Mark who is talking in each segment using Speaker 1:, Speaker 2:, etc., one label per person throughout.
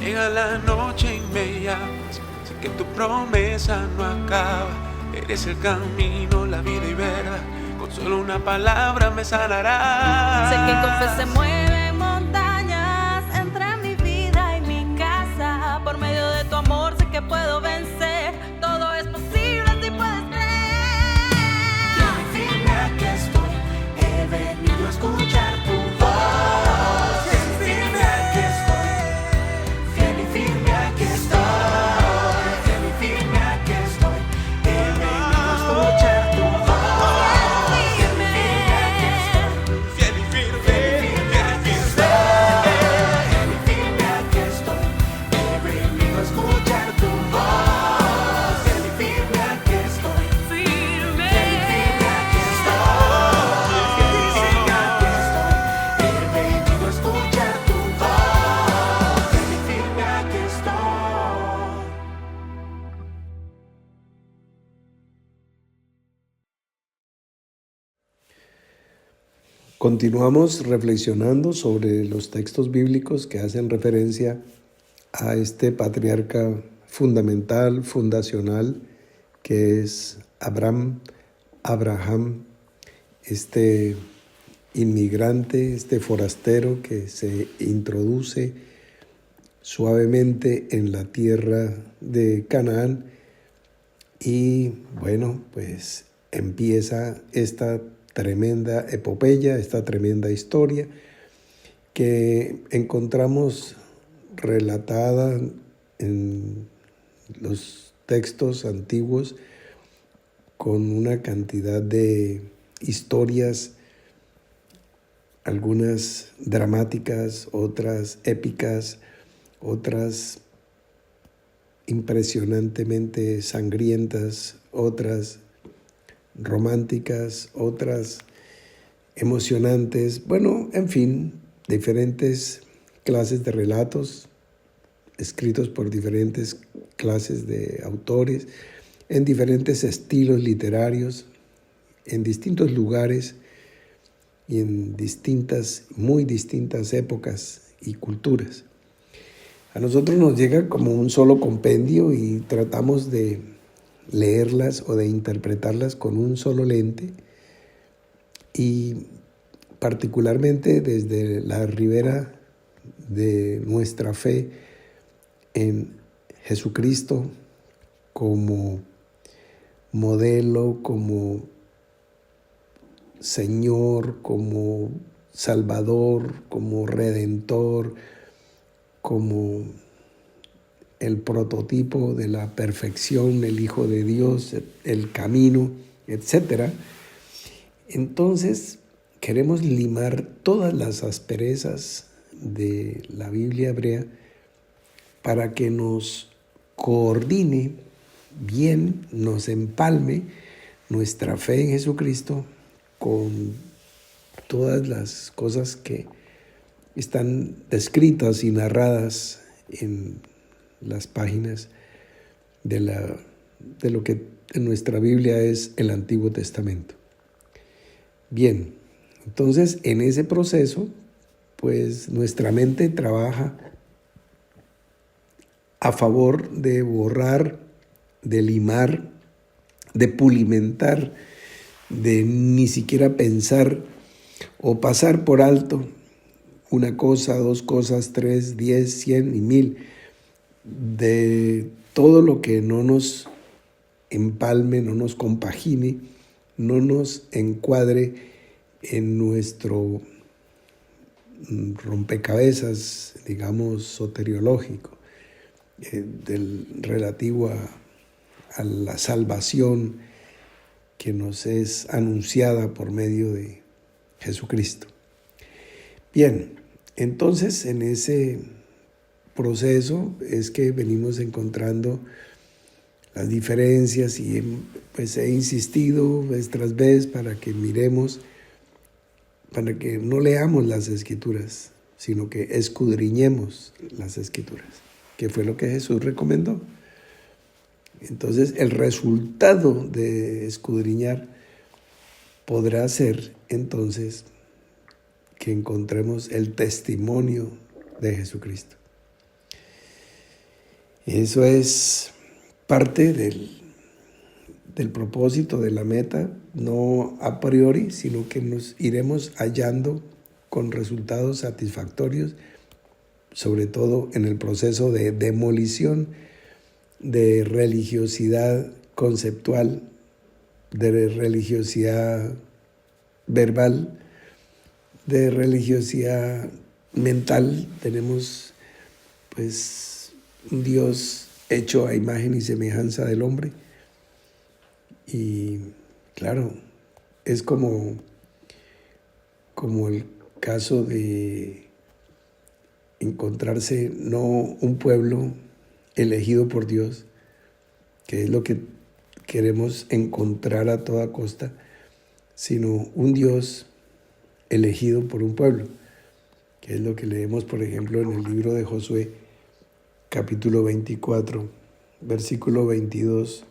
Speaker 1: Llega la noche y me llamas, sé que tu promesa no acaba. Eres el camino, la vida y verdad, con solo una palabra me sanarás.
Speaker 2: Sé que con fe se mueven montañas entre mi vida y mi casa. Por medio de tu amor sé que puedo vencer, todo es posible si puedes creer.
Speaker 3: Fiel y firme aquí estoy, he venido a escuchar tu voz. Fiel y firme aquí estoy, fiel y firme aquí estoy, fiel y firme aquí estoy, he venido a escuchar tu voz. Fiel y firme aquí estoy,
Speaker 1: Fiel y firme,
Speaker 3: fiel y firme aquí estoy, he venido a escuchar tu voz. Fiel y firme aquí estoy,
Speaker 2: Firme.
Speaker 3: fiel y firme aquí estoy, fiel y firme aquí estoy, he venido a escuchar tu voz. Fiel y firme aquí estoy.
Speaker 4: Continuamos reflexionando sobre los textos bíblicos que hacen referencia a este patriarca fundamental, fundacional, que es Abraham, este inmigrante, este forastero que se introduce suavemente en la tierra de Canaán y bueno, pues empieza esta tremenda epopeya, esta tremenda historia que encontramos relatada en los textos antiguos con una cantidad de historias, algunas dramáticas, otras épicas, otras impresionantemente sangrientas, otras románticas, otras emocionantes, bueno, en fin, diferentes clases de relatos escritos por diferentes clases de autores, en diferentes estilos literarios, en distintos lugares y en muy distintas épocas y culturas. A nosotros nos llega como un solo compendio y tratamos de leerlas o de interpretarlas con un solo lente y particularmente desde la ribera de nuestra fe en Jesucristo como modelo, como Señor, como Salvador, como Redentor, como el prototipo de la perfección, el Hijo de Dios, el camino, etc. Entonces, queremos limar todas las asperezas de la Biblia hebrea para que nos coordine bien, nos empalme nuestra fe en Jesucristo con todas las cosas que están descritas y narradas en las páginas de lo que en nuestra Biblia es el Antiguo Testamento. Bien, entonces en ese proceso, pues nuestra mente trabaja a favor de borrar, de limar, de pulimentar, de ni siquiera pensar o pasar por alto una cosa, dos cosas, 3, 10, 100 y 1000, de todo lo que no nos empalme, no nos compagine, no nos encuadre en nuestro rompecabezas, digamos, soteriológico, relativo a la salvación que nos es anunciada por medio de Jesucristo. Bien, entonces en ese proceso es que venimos encontrando las diferencias y pues he insistido vez tras vez para que miremos, para que no leamos las Escrituras, sino que escudriñemos las Escrituras, que fue lo que Jesús recomendó. Entonces el resultado de escudriñar podrá ser entonces que encontremos el testimonio de Jesucristo. Eso es parte del propósito, de la meta, no a priori, sino que nos iremos hallando con resultados satisfactorios, sobre todo en el proceso de demolición de religiosidad conceptual, de religiosidad verbal, de religiosidad mental. Tenemos pues un Dios hecho a imagen y semejanza del hombre. Y claro, es como el caso de encontrarse no un pueblo elegido por Dios, que es lo que queremos encontrar a toda costa, sino un Dios elegido por un pueblo, que es lo que leemos, por ejemplo, en el libro de Josué, capítulo 24, versículo 22,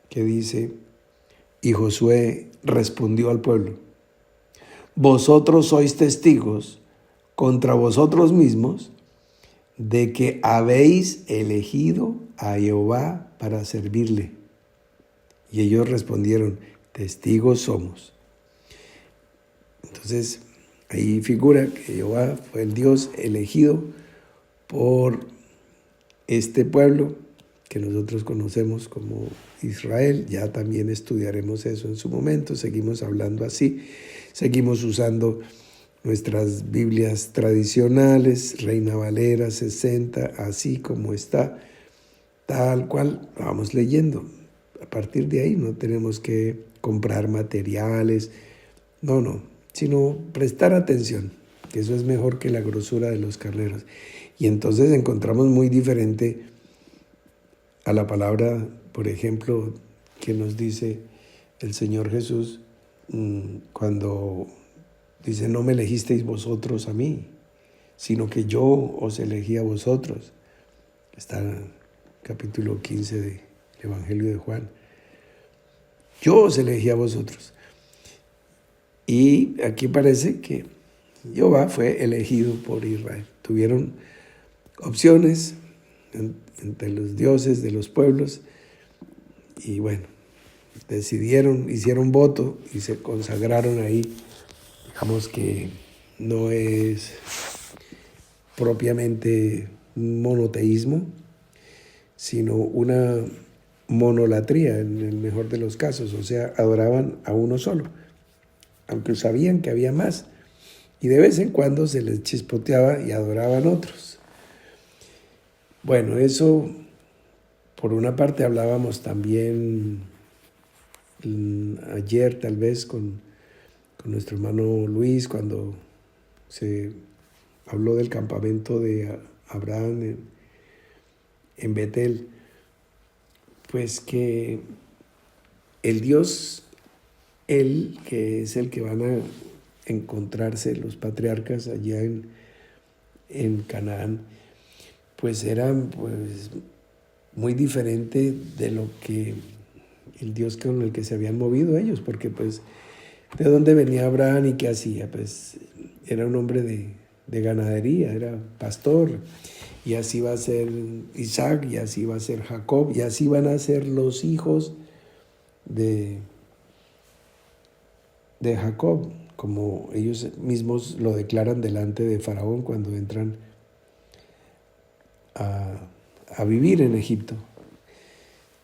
Speaker 4: que dice: y Josué respondió al pueblo: vosotros sois testigos contra vosotros mismos de que habéis elegido a Jehová para servirle. Y ellos respondieron: testigos somos. Entonces, ahí figura que Jehová fue el Dios elegido por este pueblo que nosotros conocemos como Israel. Ya también estudiaremos eso en su momento. Seguimos hablando así. Seguimos usando nuestras Biblias tradicionales, Reina Valera 60, así como está, tal cual vamos leyendo. A partir de ahí no tenemos que comprar materiales, no, sino prestar atención, que eso es mejor que la grosura de los carneros. Y entonces encontramos muy diferente a la palabra, por ejemplo, que nos dice el Señor Jesús cuando dice: no me elegisteis vosotros a mí, sino que yo os elegí a vosotros. Está en el capítulo 15 del Evangelio de Juan. Yo os elegí a vosotros. Y aquí parece que Jehová fue elegido por Israel. Tuvieron opciones entre los dioses de los pueblos y bueno, decidieron, hicieron voto y se consagraron ahí. Digamos que no es propiamente un monoteísmo, sino una monolatría en el mejor de los casos, o sea, adoraban a uno solo, aunque sabían que había más, y de vez en cuando se les chispoteaba y adoraban otros. Bueno, eso por una parte hablábamos también ayer tal vez con nuestro hermano Luis, cuando se habló del campamento de Abraham en Betel, pues que el Dios, Él, que es el que van a encontrarse los patriarcas allá en Canaán, pues era pues muy diferente de lo que el Dios con el que se habían movido ellos, porque pues ¿de dónde venía Abraham y qué hacía? Pues era un hombre de ganadería, era pastor, y así va a ser Isaac, y así va a ser Jacob, y así van a ser los hijos de Jacob, como ellos mismos lo declaran delante de Faraón cuando entran a vivir en Egipto.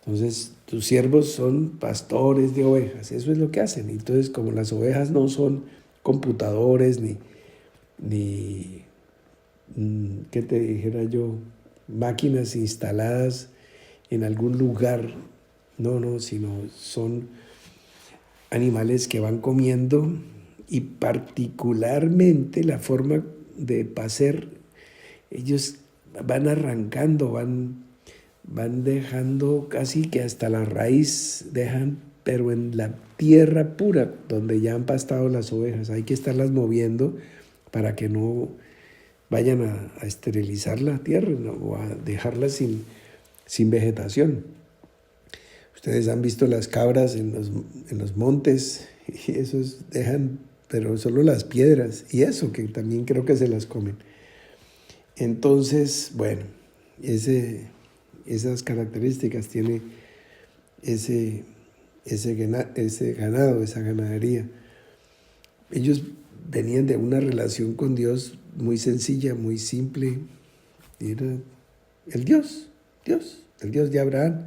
Speaker 4: Entonces, tus siervos son pastores de ovejas, eso es lo que hacen. Entonces, como las ovejas no son computadores ni ¿qué te dijera yo? Máquinas instaladas en algún lugar, no, sino son animales que van comiendo, y particularmente la forma de pacer, ellos van arrancando, van dejando casi que hasta la raíz, dejan, pero en la tierra pura donde ya han pastado las ovejas. Hay que estarlas moviendo para que no vayan a esterilizar la tierra, ¿no? O a dejarla sin vegetación. Ustedes han visto las cabras en los montes, y esos dejan, pero solo las piedras, y eso que también creo que se las comen. Entonces, bueno, ese esas características, tiene ese ganado, esa ganadería. Ellos venían de una relación con Dios muy sencilla, muy simple. Era el Dios de Abraham.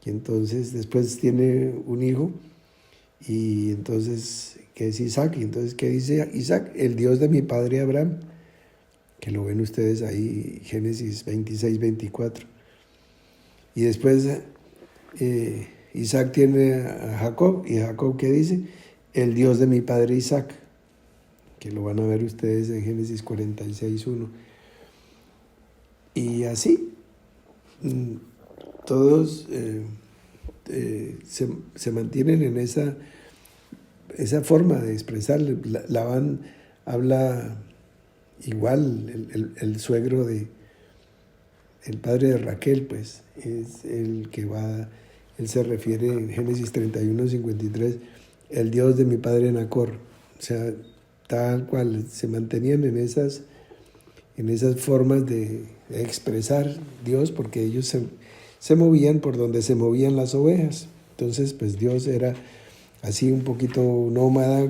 Speaker 4: Y entonces después tiene un hijo, y entonces, que es Isaac. Y entonces, ¿qué dice Isaac? El Dios de mi padre Abraham, que lo ven ustedes ahí, Génesis 26, 24. Y después Isaac tiene a Jacob, y Jacob, ¿qué dice? El Dios de mi padre Isaac, que lo van a ver ustedes en Génesis 46, 1. Y así, todos se mantienen en esa forma de expresar. Labán habla igual, el suegro de el padre de Raquel, pues es el que va, él se refiere en Génesis 31, 53, el Dios de mi padre Nacor. O sea, tal cual, se mantenían en esas formas de expresar Dios, porque ellos se movían por donde se movían las ovejas. Entonces, pues Dios era así un poquito nómada,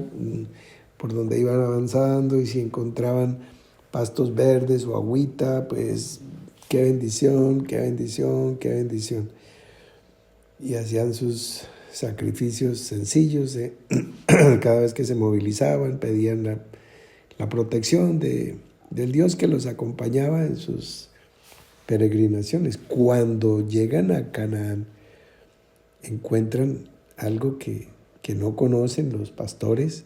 Speaker 4: por donde iban avanzando, y si encontraban pastos verdes o agüita, pues qué bendición, qué bendición, qué bendición. Y hacían sus sacrificios sencillos, cada vez que se movilizaban, pedían la protección del Dios que los acompañaba en sus peregrinaciones. Cuando llegan a Canaán, encuentran algo que no conocen los pastores.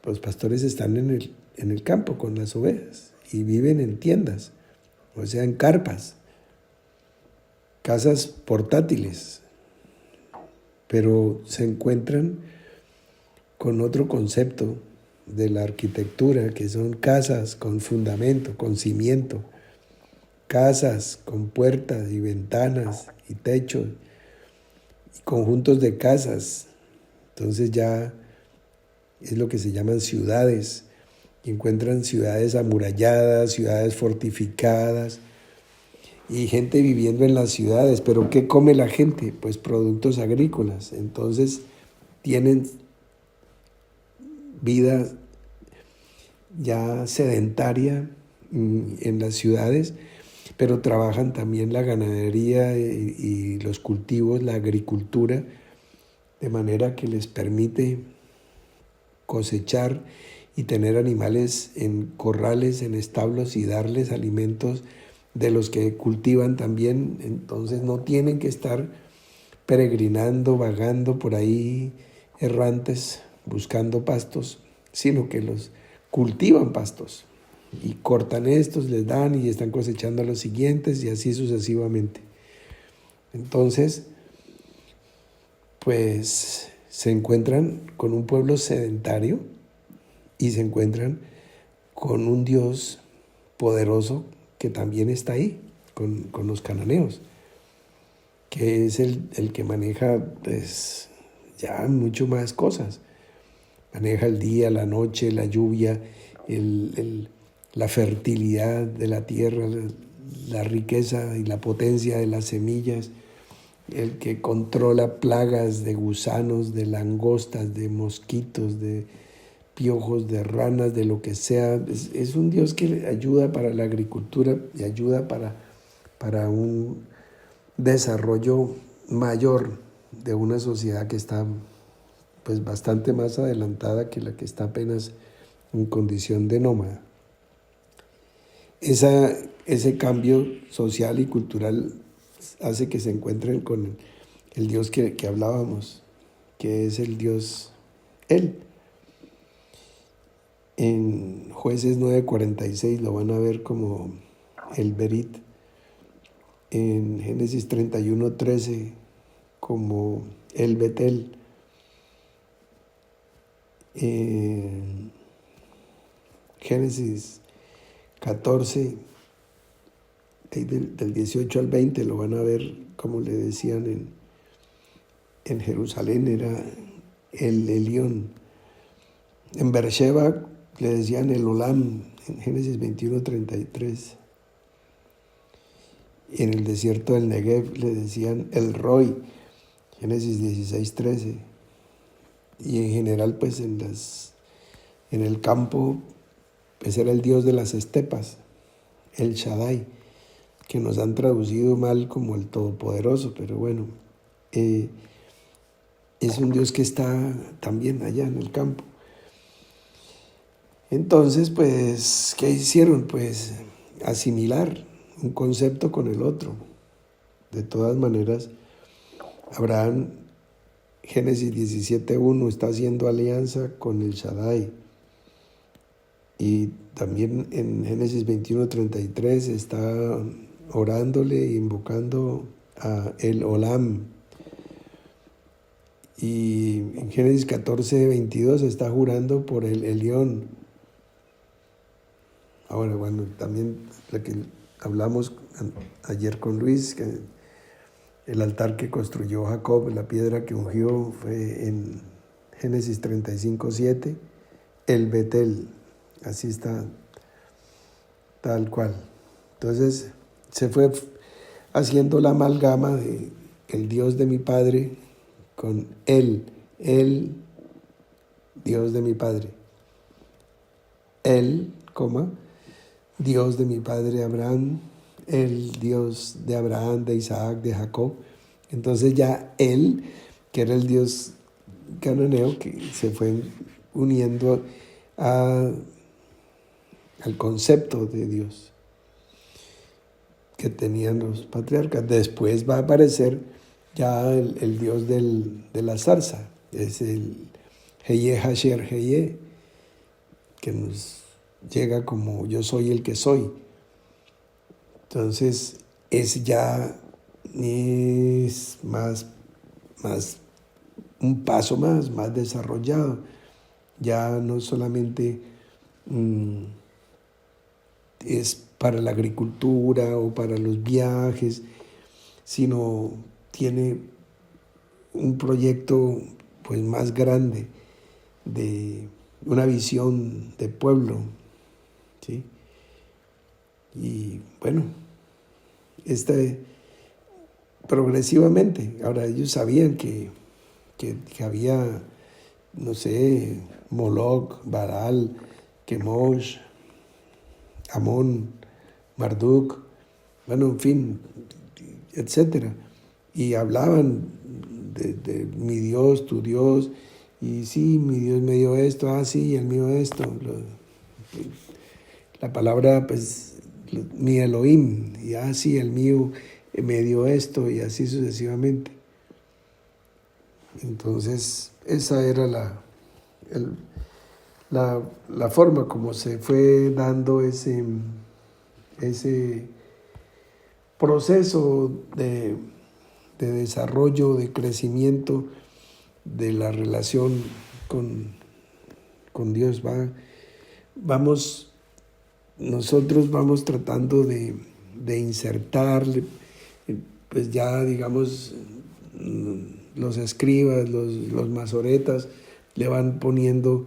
Speaker 4: Los pastores están en el campo con las ovejas y viven en tiendas, o sea, en carpas, casas portátiles, pero se encuentran con otro concepto de la arquitectura, que son casas con fundamento, con cimiento, casas con puertas y ventanas y techos, y conjuntos de casas. Entonces ya es lo que se llaman ciudades, y encuentran ciudades amuralladas, ciudades fortificadas, y gente viviendo en las ciudades. Pero ¿qué come la gente? Pues productos agrícolas. Entonces tienen vida ya sedentaria en las ciudades, pero trabajan también la ganadería y los cultivos, la agricultura, de manera que les permite cosechar y tener animales en corrales, en establos, y darles alimentos de los que cultivan también. Entonces no tienen que estar peregrinando, vagando por ahí, errantes, buscando pastos, sino que los cultivan pastos y cortan estos, les dan y están cosechando a los siguientes, y así sucesivamente. Entonces, pues se encuentran con un pueblo sedentario y se encuentran con un Dios poderoso que también está ahí, con los cananeos, que es el que maneja, pues, ya mucho más cosas. Maneja el día, la noche, la lluvia, la fertilidad de la tierra, la riqueza y la potencia de las semillas, el que controla plagas de gusanos, de langostas, de mosquitos, de piojos, de ranas, de lo que sea. Es un Dios que ayuda para la agricultura y ayuda para un desarrollo mayor de una sociedad que está, pues, bastante más adelantada que la que está apenas en condición de nómada. Ese cambio social y cultural hace que se encuentren con el Dios que hablábamos, que es el Dios, Él. En Jueces 9:46 lo van a ver como el Berit. En Génesis 31:13 como el Betel. En Génesis 14, del 18 al 20, lo van a ver como le decían en Jerusalén, era el Elión. En Beersheba le decían el Olam, en Génesis 21:33. En el desierto del Negev le decían el Roy, Génesis 16:13. Y en general, pues en el campo, pues era el Dios de las estepas, el Shaddai, que nos han traducido mal como el Todopoderoso, pero bueno, es un Dios que está también allá en el campo. Entonces, pues, ¿qué hicieron? Pues asimilar un concepto con el otro. De todas maneras, Abraham, Génesis 17:1, está haciendo alianza con el Shaddai. Y también en Génesis 21:33 está orándole e invocando a el Olam. Y en Génesis 14:22 está jurando por el Elión. Ahora, bueno, también lo que hablamos ayer con Luis, que el altar que construyó Jacob, la piedra que ungió, fue en Génesis 35:7, el Betel. Así está, tal cual. Entonces se fue haciendo la amalgama de el Dios de mi padre con el Dios de mi padre. Dios de mi padre Abraham, el Dios de Abraham, de Isaac, de Jacob. Entonces ya él, que era el Dios cananeo, que se fue uniendo al concepto de Dios que tenían los patriarcas. Después va a aparecer ya el Dios de la zarza, es el Heye Hasher Heye, que nos llega como yo soy el que soy. Entonces es más un paso más desarrollado. Ya no solamente es para la agricultura o para los viajes, sino tiene un proyecto pues más grande de una visión de pueblo, ¿sí? Y bueno, progresivamente, ahora ellos sabían que había, no sé, Moloch, Baal, Kemosh, Amón, Marduk, bueno, en fin, etcétera. Y hablaban de mi Dios, tu Dios, y sí, mi Dios me dio esto, sí, el mío esto. La palabra, pues, mi Elohim, y sí, el mío me dio esto, y así sucesivamente. Entonces, esa era la forma como se fue dando ese proceso de desarrollo, de crecimiento de la relación con Dios. Nosotros vamos tratando de insertarle, pues ya digamos, los escribas, los masoretas le van poniendo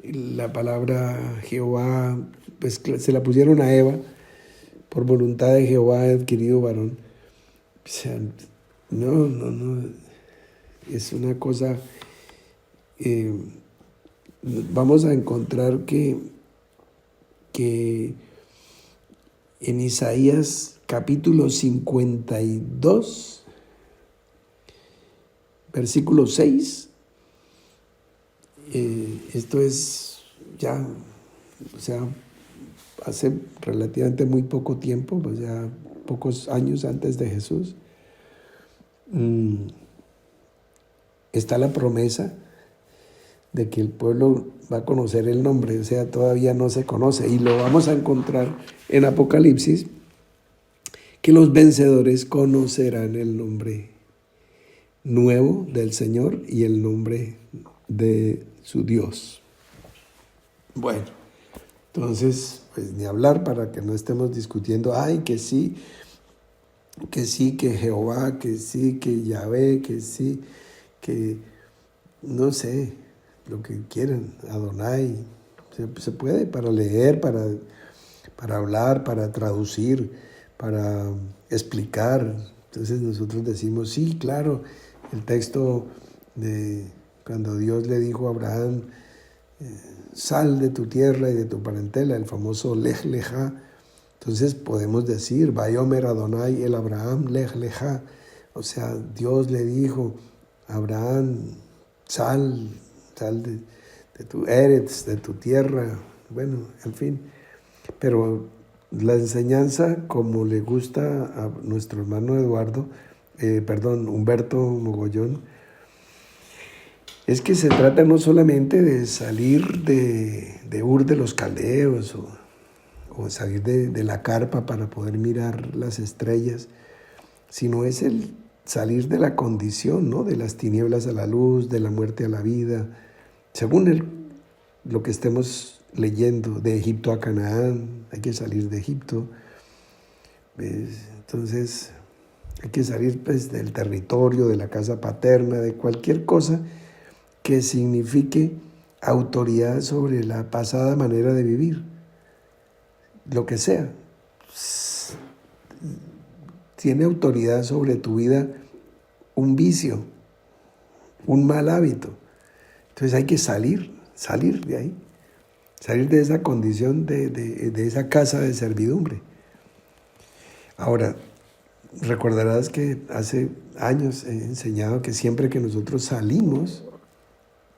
Speaker 4: la palabra Jehová, pues se la pusieron a Eva, por voluntad de Jehová he adquirido varón. O sea, no, es una cosa, vamos a encontrar que en Isaías capítulo 52, versículo 6, esto es ya, o sea, hace relativamente muy poco tiempo, pues ya pocos años antes de Jesús, está la promesa de que el pueblo va a conocer el nombre, o sea, todavía no se conoce, y lo vamos a encontrar en Apocalipsis, que los vencedores conocerán el nombre nuevo del Señor y el nombre de su Dios. Bueno, entonces, pues ni hablar, para que no estemos discutiendo, que sí, que Jehová, que sí, que Yahvé, que sí, que no sé, lo que quieran, Adonai. Se puede para leer, para hablar, para traducir, para explicar. Entonces nosotros decimos, sí, claro, el texto de cuando Dios le dijo a Abraham, sal de tu tierra y de tu parentela, el famoso Lej Lejá. Entonces podemos decir, Vayomer Adonai el Abraham Lej Lejá. O sea, Dios le dijo a Abraham, sal de tu Eretz, de tu tierra. Bueno, en fin. Pero la enseñanza, como le gusta a nuestro hermano Humberto Mogollón, es que se trata no solamente de salir de Ur de los Caldeos o salir de la carpa para poder mirar las estrellas, sino es el salir de la condición, ¿no? De las tinieblas a la luz, de la muerte a la vida, según lo que estemos leyendo, de Egipto a Canaán. Hay que salir de Egipto, ¿ves? Entonces hay que salir pues, del territorio, de la casa paterna, de cualquier cosa que signifique autoridad sobre la pasada manera de vivir, lo que sea. Tiene autoridad sobre tu vida un vicio, un mal hábito. Entonces hay que salir de ahí, salir de esa condición, de esa casa de servidumbre. Ahora, recordarás que hace años he enseñado que siempre que nosotros salimos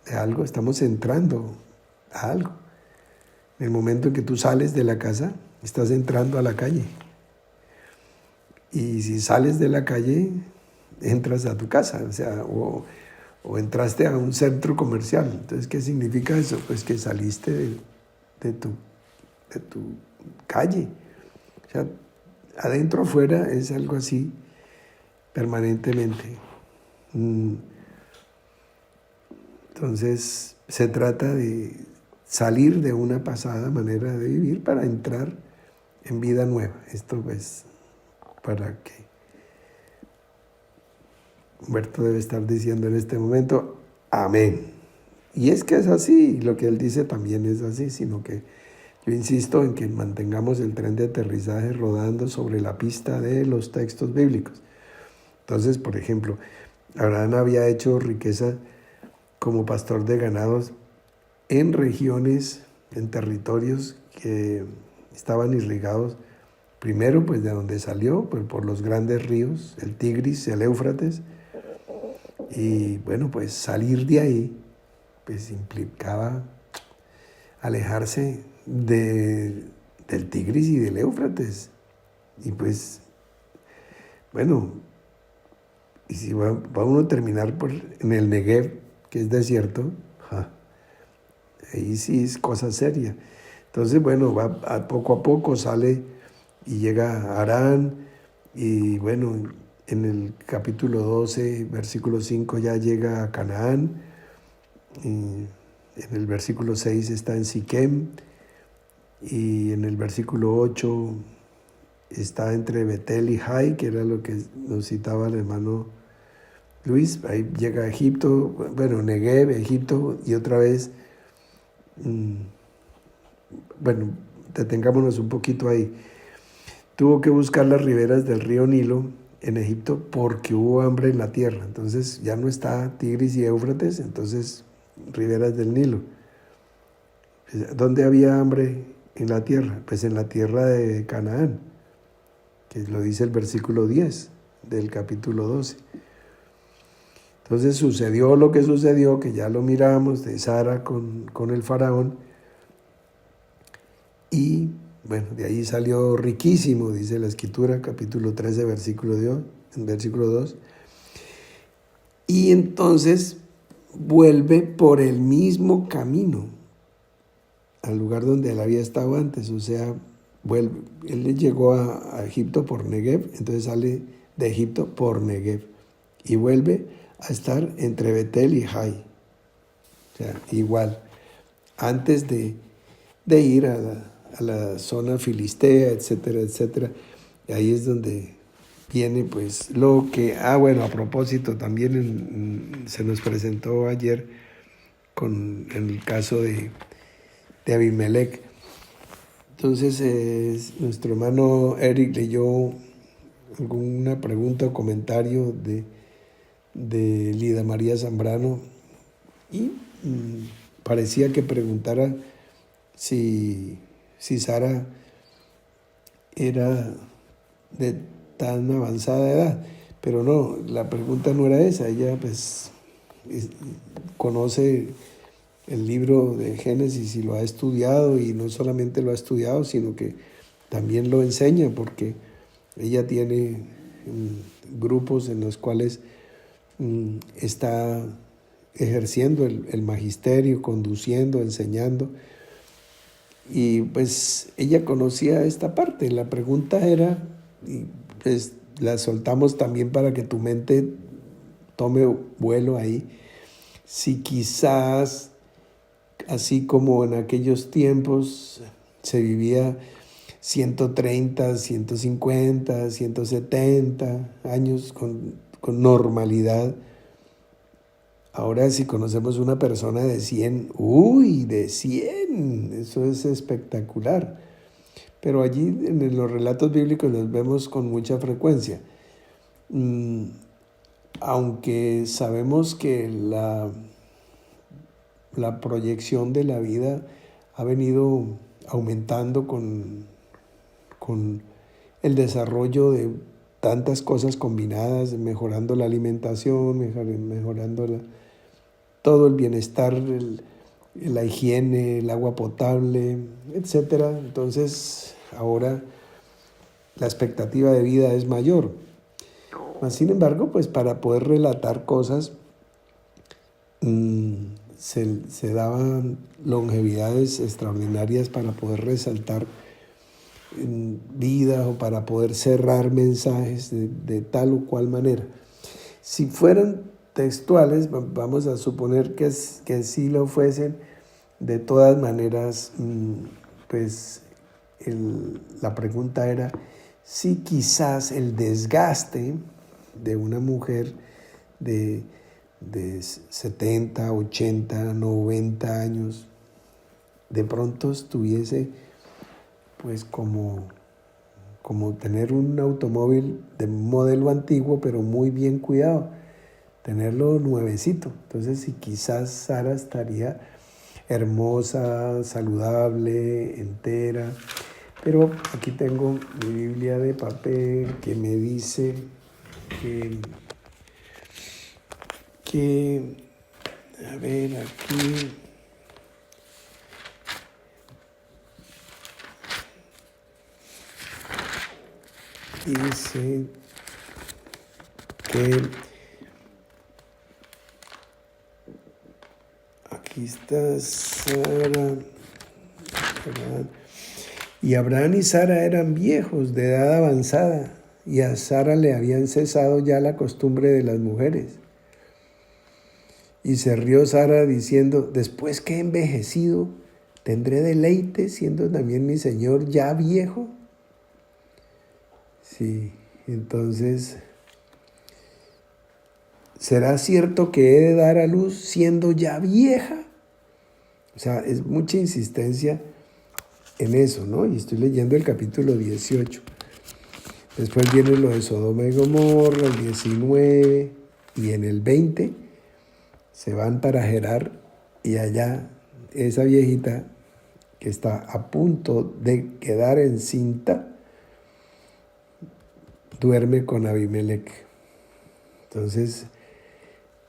Speaker 4: de algo, estamos entrando a algo. En el momento en que tú sales de la casa, estás entrando a la calle. Y si sales de la calle, entras a tu casa, o entraste a un centro comercial. Entonces, ¿qué significa eso? Pues que saliste de tu calle. O sea, adentro afuera es algo así permanentemente. Entonces, se trata de salir de una pasada manera de vivir para entrar en vida nueva. Esto pues para que Humberto debe estar diciendo en este momento, amén. Y es que es así, lo que él dice también es así, sino que yo insisto en que mantengamos el tren de aterrizaje rodando sobre la pista de los textos bíblicos. Entonces, por ejemplo, Abraham había hecho riqueza como pastor de ganados en regiones, en territorios que estaban irrigados, primero pues de donde salió, pues por los grandes ríos, el Tigris, el Éufrates, y bueno, pues salir de ahí pues implicaba alejarse del Tigris y del Éufrates, y pues bueno, y si va uno a terminar en el Negev, que es desierto, ahí sí es cosa seria. Entonces, bueno, va poco a poco, sale y llega a Harán, y bueno, en el capítulo 12, versículo 5 ya llega a Canaán, y en el versículo 6 está en Siquem, y en el versículo 8 está entre Betel y Jai, que era lo que nos citaba el hermano Luis. Ahí llega a Egipto, bueno, Negev, Egipto, y otra vez, bueno, detengámonos un poquito ahí. Tuvo que buscar las riberas del río Nilo en Egipto porque hubo hambre en la tierra. Entonces ya no está Tigris y Éufrates, entonces riberas del Nilo. ¿Dónde había hambre en la tierra? Pues en la tierra de Canaán, que lo dice el versículo 10 del capítulo 12. Entonces sucedió lo que sucedió, que ya lo miramos, de Sara con el faraón, y bueno, de ahí salió riquísimo, dice la Escritura, capítulo 13, versículo 2, y entonces vuelve por el mismo camino al lugar donde él había estado antes, o sea, él llegó a Egipto por Negev, entonces sale de Egipto por Negev, y vuelve a estar entre Betel y Jai. O sea, igual, antes de ir a la zona filistea, etcétera, etcétera. Y ahí es donde viene pues lo que, bueno, a propósito, también se nos presentó ayer en el caso de Abimelech. Entonces, nuestro hermano Eric leyó alguna pregunta o comentario de Lida María Zambrano y parecía que preguntara si Sara era de tan avanzada edad, pero no, la pregunta no era esa. Ella pues conoce el libro de Génesis y lo ha estudiado, y no solamente lo ha estudiado, sino que también lo enseña, porque ella tiene grupos en los cuales está ejerciendo el magisterio, conduciendo, enseñando, y pues ella conocía esta parte. La pregunta era, y pues la soltamos también para que tu mente tome vuelo ahí, si quizás, así como en aquellos tiempos se vivía 130, 150, 170 años con normalidad, ahora si conocemos una persona de 100, ¡uy, de 100! Eso es espectacular. Pero allí en los relatos bíblicos los vemos con mucha frecuencia. Aunque sabemos que la proyección de la vida ha venido aumentando con el desarrollo de tantas cosas combinadas, mejorando la alimentación, mejorando todo el bienestar, la higiene, el agua potable, etc. Entonces, ahora la expectativa de vida es mayor. Sin embargo, pues para poder relatar cosas, se daban longevidades extraordinarias para poder resaltar vidas o para poder cerrar mensajes de tal o cual manera. Si fueran textuales, vamos a suponer que sí lo fuesen. De todas maneras, pues la pregunta era si quizás el desgaste de una mujer de 70, 80, 90 años, de pronto estuviese pues como tener un automóvil de modelo antiguo, pero muy bien cuidado, tenerlo nuevecito. Entonces, si quizás Sara estaría hermosa, saludable, entera. Pero aquí tengo mi Biblia de papel que me dice que a ver, aquí dice que aquí está Sara. Y Abraham y Sara eran viejos, de edad avanzada, y a Sara le habían cesado ya la costumbre de las mujeres. Y se rió Sara diciendo: después que he envejecido, ¿tendré deleite siendo también mi señor ya viejo? Sí, entonces, ¿será cierto que he de dar a luz siendo ya vieja? O sea, es mucha insistencia en eso, ¿no? Y estoy leyendo el capítulo 18. Después viene lo de Sodoma y Gomorra, el 19, y en el 20 se van para Gerar, y allá esa viejita que está a punto de quedar encinta duerme con Abimelech. Entonces,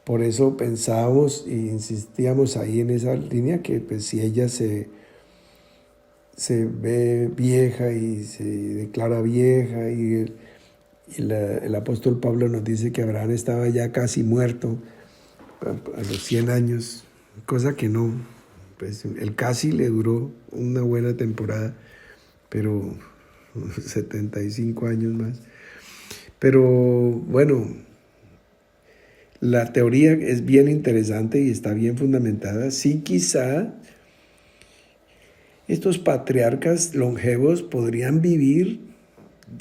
Speaker 4: por eso pensábamos e insistíamos ahí en esa línea, que pues si ella se ve vieja y se declara vieja, y el apóstol Pablo nos dice que Abraham estaba ya casi muerto a los 100 años, cosa que no, pues el casi le duró una buena temporada, pero 75 años más. Pero bueno, la teoría es bien interesante y está bien fundamentada. Sí, quizá estos patriarcas longevos podrían vivir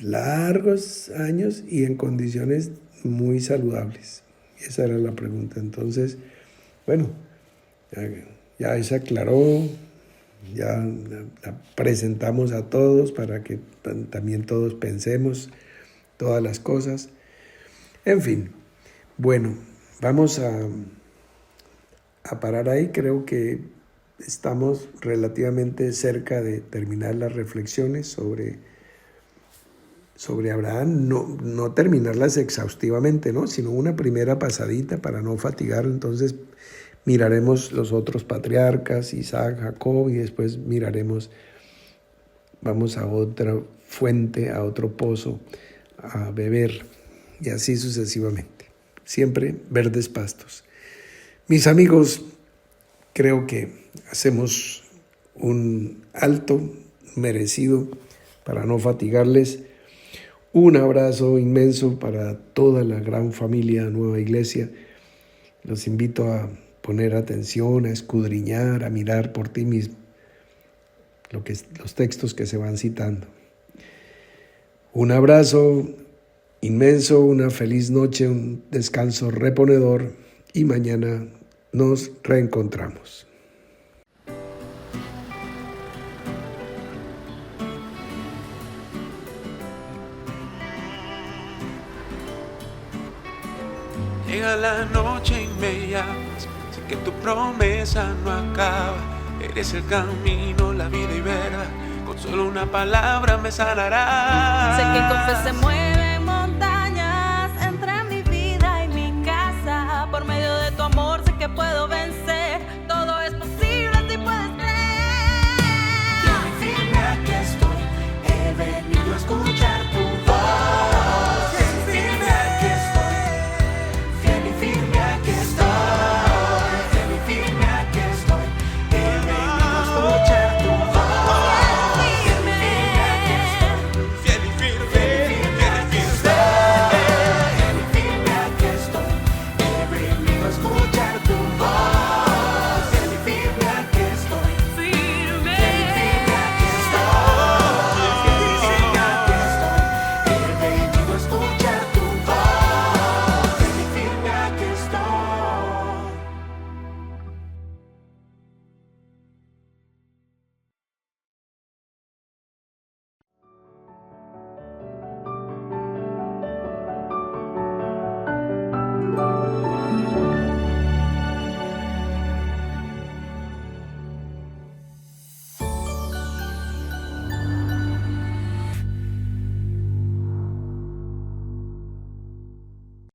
Speaker 4: largos años y en condiciones muy saludables. Esa era la pregunta. Entonces, bueno, ya se aclaró, Ya la presentamos a todos para que también todos pensemos todas las cosas. En fin, bueno, vamos a parar ahí. Creo que estamos relativamente cerca de terminar las reflexiones sobre Abraham, no terminarlas exhaustivamente, ¿no? Sino una primera pasadita para no fatigar. Entonces miraremos los otros patriarcas, Isaac, Jacob, y después vamos a otra fuente, a otro pozo, a beber, y así sucesivamente. Siempre verdes pastos. Mis amigos, creo que hacemos un alto merecido para no fatigarles. Un abrazo inmenso para toda la gran familia Nueva Iglesia. Los invito a poner atención, a escudriñar, a mirar por ti mismo los textos que se van citando. Un abrazo inmenso, una feliz noche, un descanso reponedor, y mañana nos reencontramos.
Speaker 1: Llega la noche y me llamas, sé que tu promesa no acaba. Eres el camino, la vida y verdad, con solo una palabra me sanarás.
Speaker 2: Sé que con fe se mueve